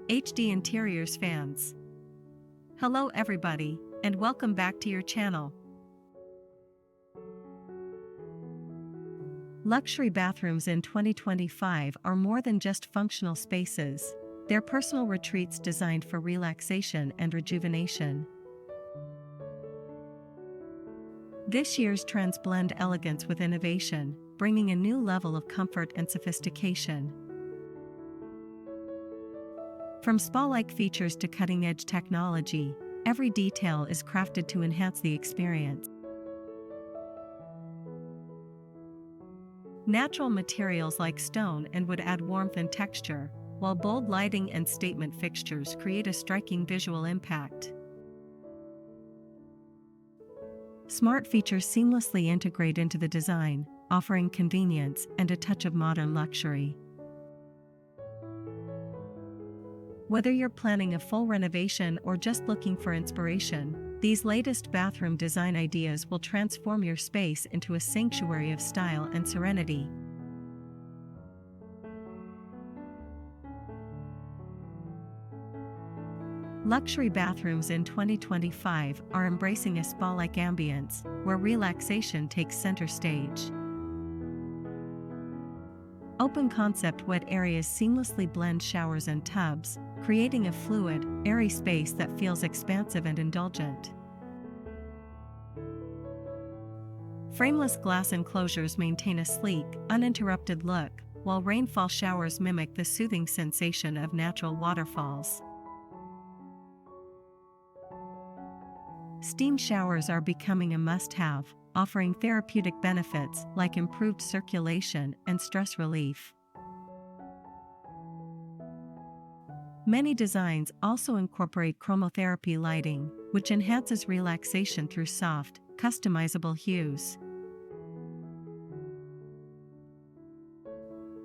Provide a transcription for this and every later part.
HD Interiors fans. Hello everybody, and welcome back to your channel. Luxury bathrooms in 2025 are more than just functional spaces. They're personal retreats designed for relaxation and rejuvenation. This year's trends blend elegance with innovation, bringing a new level of comfort and sophistication. From spa-like features to cutting-edge technology, every detail is crafted to enhance the experience. Natural materials like stone and wood add warmth and texture, while bold lighting and statement fixtures create a striking visual impact. Smart features seamlessly integrate into the design, offering convenience and a touch of modern luxury. Whether you're planning a full renovation or just looking for inspiration, these latest bathroom design ideas will transform your space into a sanctuary of style and serenity. Luxury bathrooms in 2025 are embracing a spa-like ambience, where relaxation takes center stage. Open-concept wet areas seamlessly blend showers and tubs, creating a fluid, airy space that feels expansive and indulgent. Frameless glass enclosures maintain a sleek, uninterrupted look, while rainfall showers mimic the soothing sensation of natural waterfalls. Steam showers are becoming a must-have, offering therapeutic benefits like improved circulation and stress relief. Many designs also incorporate chromotherapy lighting, which enhances relaxation through soft, customizable hues.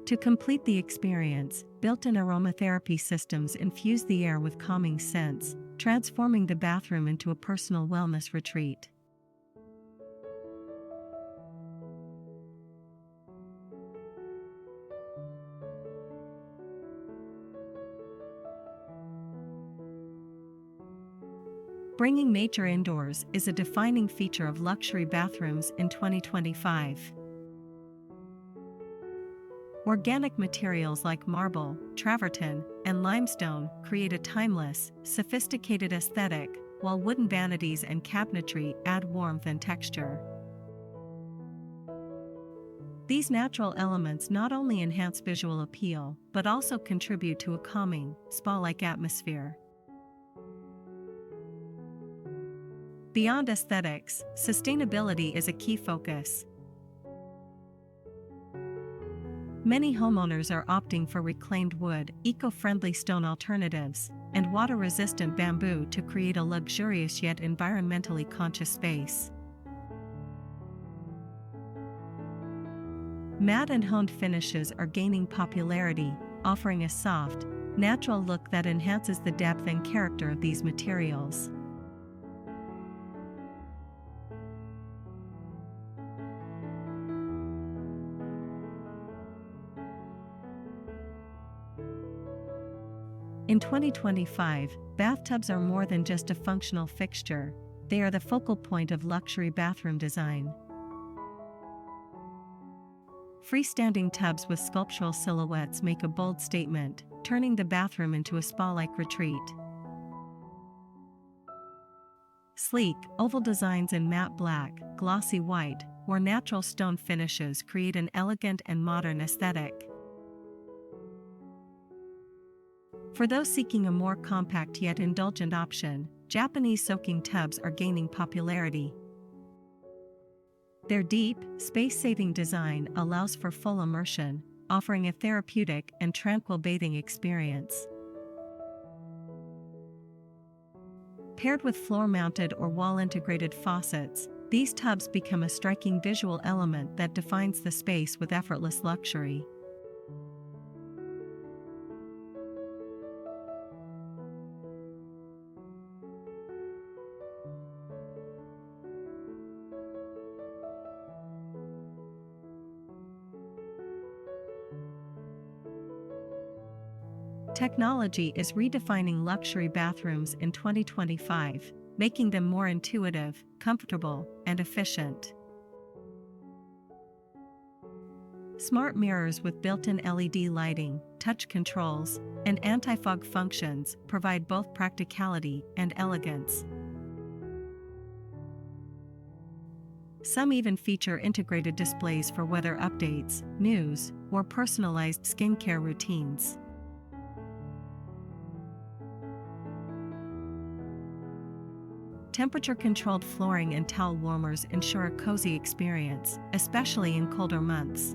To complete the experience, built-in aromatherapy systems infuse the air with calming scents, transforming the bathroom into a personal wellness retreat. Bringing nature indoors is a defining feature of luxury bathrooms in 2025. Organic materials like marble, travertine, and limestone create a timeless, sophisticated aesthetic, while wooden vanities and cabinetry add warmth and texture. These natural elements not only enhance visual appeal, but also contribute to a calming, spa-like atmosphere. Beyond aesthetics, sustainability is a key focus. Many homeowners are opting for reclaimed wood, eco-friendly stone alternatives, and water-resistant bamboo to create a luxurious yet environmentally conscious space. Matte and honed finishes are gaining popularity, offering a soft, natural look that enhances the depth and character of these materials. In 2025, bathtubs are more than just a functional fixture, they are the focal point of luxury bathroom design. Freestanding tubs with sculptural silhouettes make a bold statement, turning the bathroom into a spa-like retreat. Sleek, oval designs in matte black, glossy white, or natural stone finishes create an elegant and modern aesthetic. For those seeking a more compact yet indulgent option, Japanese soaking tubs are gaining popularity. Their deep, space-saving design allows for full immersion, offering a therapeutic and tranquil bathing experience. Paired with floor-mounted or wall-integrated faucets, these tubs become a striking visual element that defines the space with effortless luxury. Technology is redefining luxury bathrooms in 2025, making them more intuitive, comfortable, and efficient. Smart mirrors with built-in LED lighting, touch controls, and anti-fog functions provide both practicality and elegance. Some even feature integrated displays for weather updates, news, or personalized skincare routines. Temperature-controlled flooring and towel warmers ensure a cozy experience, especially in colder months.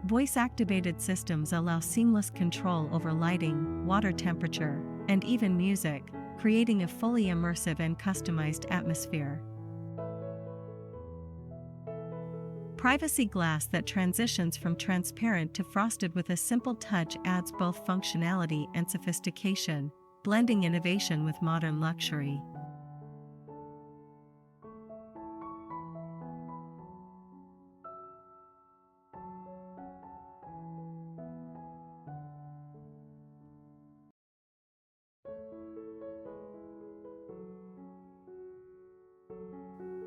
Voice-activated systems allow seamless control over lighting, water temperature, and even music, creating a fully immersive and customized atmosphere. Privacy glass that transitions from transparent to frosted with a simple touch adds both functionality and sophistication, blending innovation with modern luxury.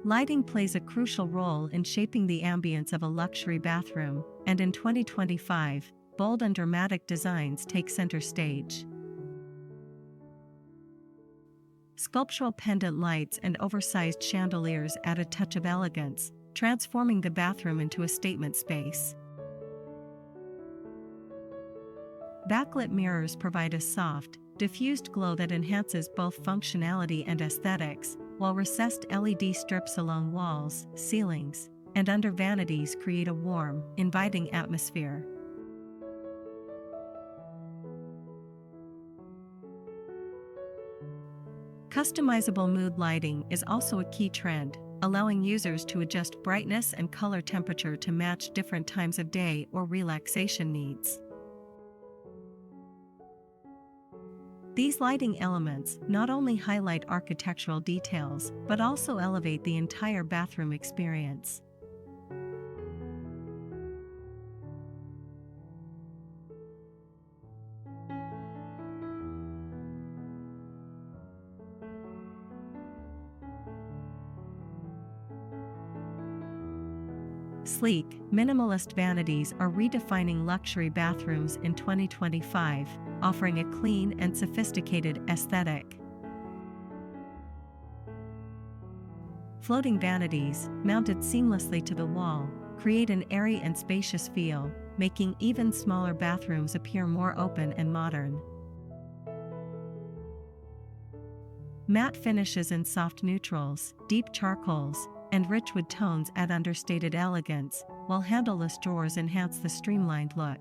Lighting plays a crucial role in shaping the ambience of a luxury bathroom, and in 2025, bold and dramatic designs take center stage. Sculptural pendant lights and oversized chandeliers add a touch of elegance, transforming the bathroom into a statement space. Backlit mirrors provide a soft, diffused glow that enhances both functionality and aesthetics, while recessed LED strips along walls, ceilings, and under vanities create a warm, inviting atmosphere. Customizable mood lighting is also a key trend, allowing users to adjust brightness and color temperature to match different times of day or relaxation needs. These lighting elements not only highlight architectural details but also elevate the entire bathroom experience. Sleek, minimalist vanities are redefining luxury bathrooms in 2025, offering a clean and sophisticated aesthetic. Floating vanities, mounted seamlessly to the wall, create an airy and spacious feel, making even smaller bathrooms appear more open and modern. Matte finishes in soft neutrals, deep charcoals, and rich wood tones add understated elegance, while handleless drawers enhance the streamlined look.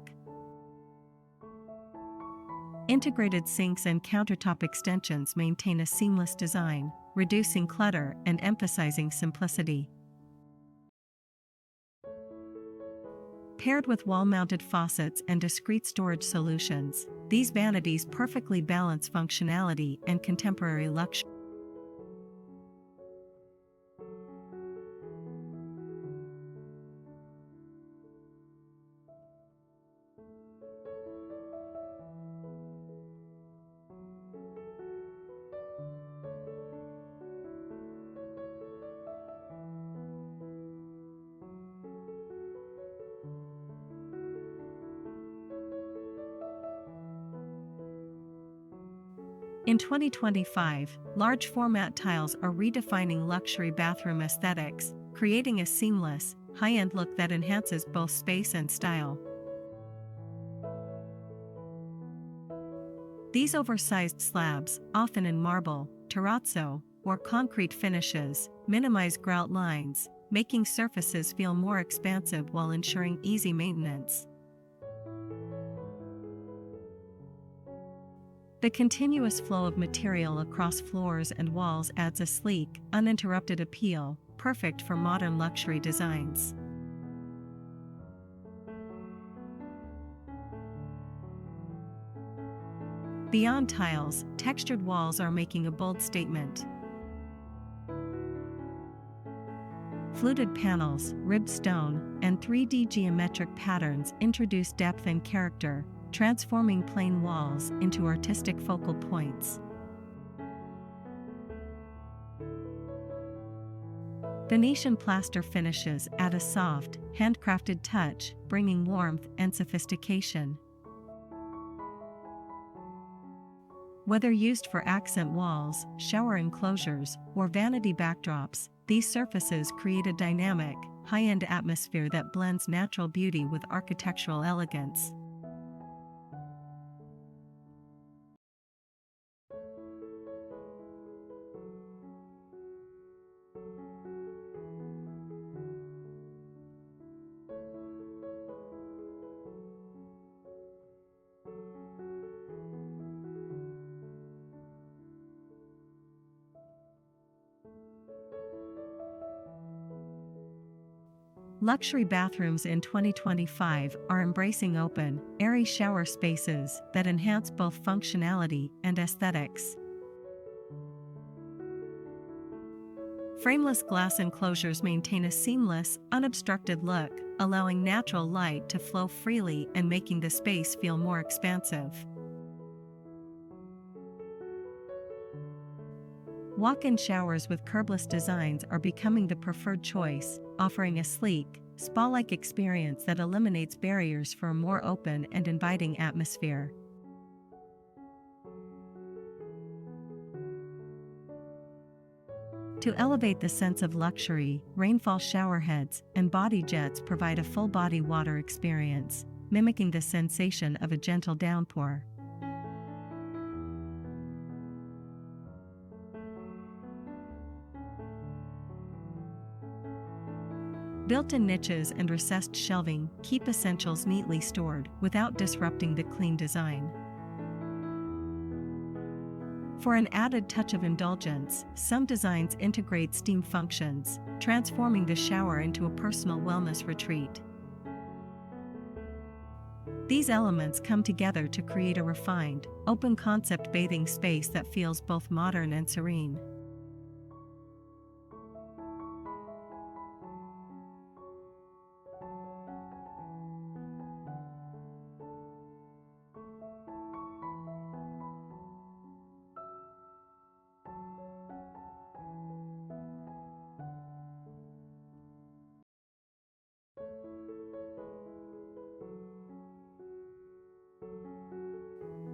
Integrated sinks and countertop extensions maintain a seamless design, reducing clutter and emphasizing simplicity. Paired with wall-mounted faucets and discreet storage solutions, these vanities perfectly balance functionality and contemporary luxury. In 2025, large format tiles are redefining luxury bathroom aesthetics, creating a seamless, high-end look that enhances both space and style. These oversized slabs, often in marble, terrazzo, or concrete finishes, minimize grout lines, making surfaces feel more expansive while ensuring easy maintenance. The continuous flow of material across floors and walls adds a sleek, uninterrupted appeal, perfect for modern luxury designs. Beyond tiles, textured walls are making a bold statement. Fluted panels, ribbed stone, and 3D geometric patterns introduce depth and character, transforming plain walls into artistic focal points. Venetian plaster finishes add a soft, handcrafted touch, bringing warmth and sophistication. Whether used for accent walls, shower enclosures, or vanity backdrops, these surfaces create a dynamic, high-end atmosphere that blends natural beauty with architectural elegance. Luxury bathrooms in 2025 are embracing open, airy shower spaces that enhance both functionality and aesthetics. Frameless glass enclosures maintain a seamless, unobstructed look, allowing natural light to flow freely and making the space feel more expansive. Walk-in showers with curbless designs are becoming the preferred choice, offering a sleek, spa-like experience that eliminates barriers for a more open and inviting atmosphere. To elevate the sense of luxury, rainfall showerheads and body jets provide a full-body water experience, mimicking the sensation of a gentle downpour. Built-in niches and recessed shelving keep essentials neatly stored without disrupting the clean design. For an added touch of indulgence, some designs integrate steam functions, transforming the shower into a personal wellness retreat. These elements come together to create a refined, open-concept bathing space that feels both modern and serene.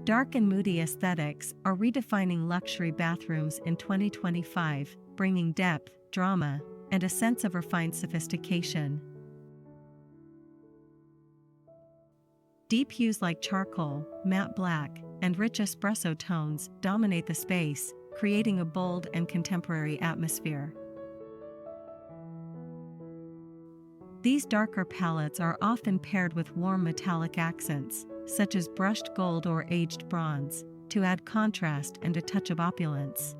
Dark and moody aesthetics are redefining luxury bathrooms in 2025, bringing depth, drama, and a sense of refined sophistication. Deep hues like charcoal, matte black, and rich espresso tones dominate the space, creating a bold and contemporary atmosphere. These darker palettes are often paired with warm metallic accents, such as brushed gold or aged bronze, to add contrast and a touch of opulence.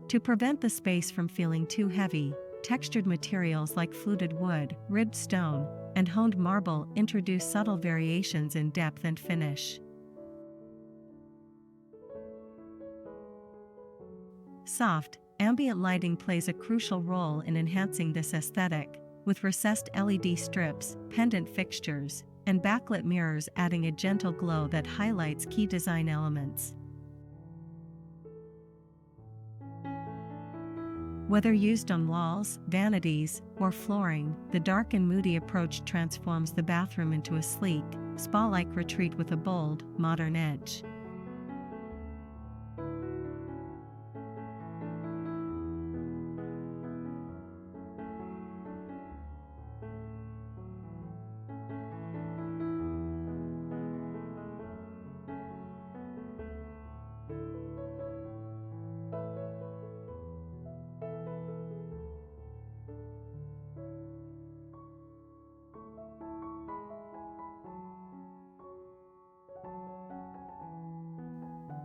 To prevent the space from feeling too heavy, textured materials like fluted wood, ribbed stone, and honed marble introduce subtle variations in depth and finish. Soft, ambient lighting plays a crucial role in enhancing this aesthetic, with recessed LED strips, pendant fixtures, and backlit mirrors adding a gentle glow that highlights key design elements. Whether used on walls, vanities, or flooring, the dark and moody approach transforms the bathroom into a sleek, spa-like retreat with a bold, modern edge.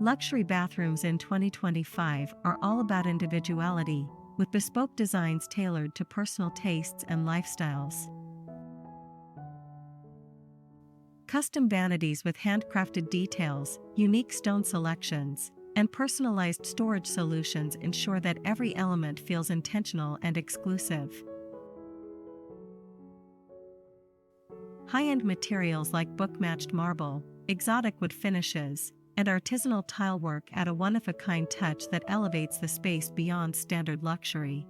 Luxury bathrooms in 2025 are all about individuality, with bespoke designs tailored to personal tastes and lifestyles. Custom vanities with handcrafted details, unique stone selections, And personalized storage solutions ensure that every element feels intentional and exclusive. High-end materials like book-matched marble, exotic wood finishes, and artisanal tile work add a one-of-a-kind touch that elevates the space beyond standard luxury.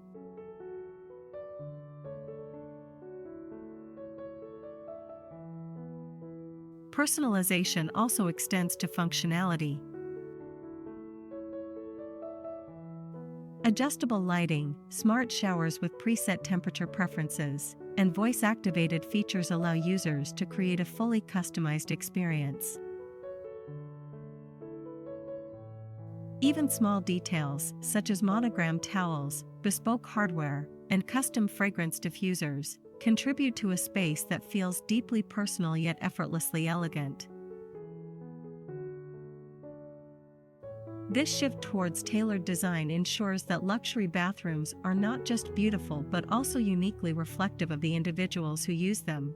Personalization also extends to functionality. Adjustable lighting, smart showers with preset temperature preferences, and voice-activated features allow users to create a fully customized experience. Even small details, such as monogrammed towels, bespoke hardware, and custom fragrance diffusers, contribute to a space that feels deeply personal yet effortlessly elegant. This shift towards tailored design ensures that luxury bathrooms are not just beautiful but also uniquely reflective of the individuals who use them.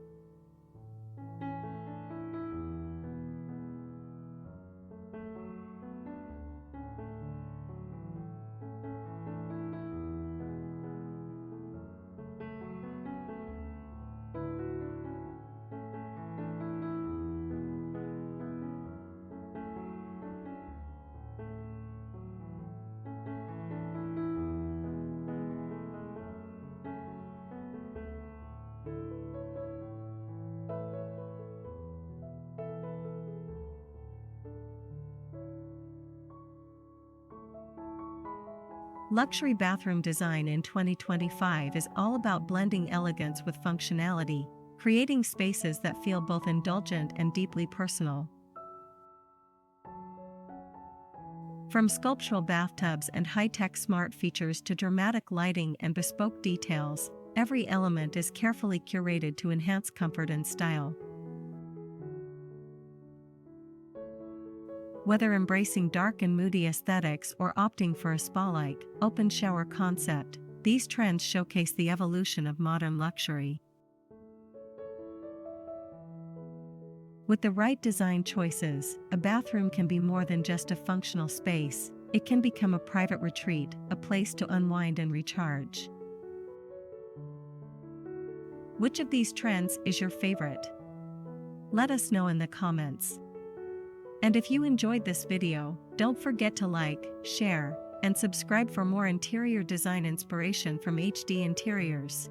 Luxury bathroom design in 2025 is all about blending elegance with functionality, creating spaces that feel both indulgent and deeply personal. From sculptural bathtubs and high-tech smart features to dramatic lighting and bespoke details, every element is carefully curated to enhance comfort and style. Whether embracing dark and moody aesthetics or opting for a spa-like, open shower concept, these trends showcase the evolution of modern luxury. With the right design choices, a bathroom can be more than just a functional space. It can become a private retreat, a place to unwind and recharge. Which of these trends is your favorite? Let us know in the comments. And if you enjoyed this video, don't forget to like, share, and subscribe for more interior design inspiration from HD Interiors.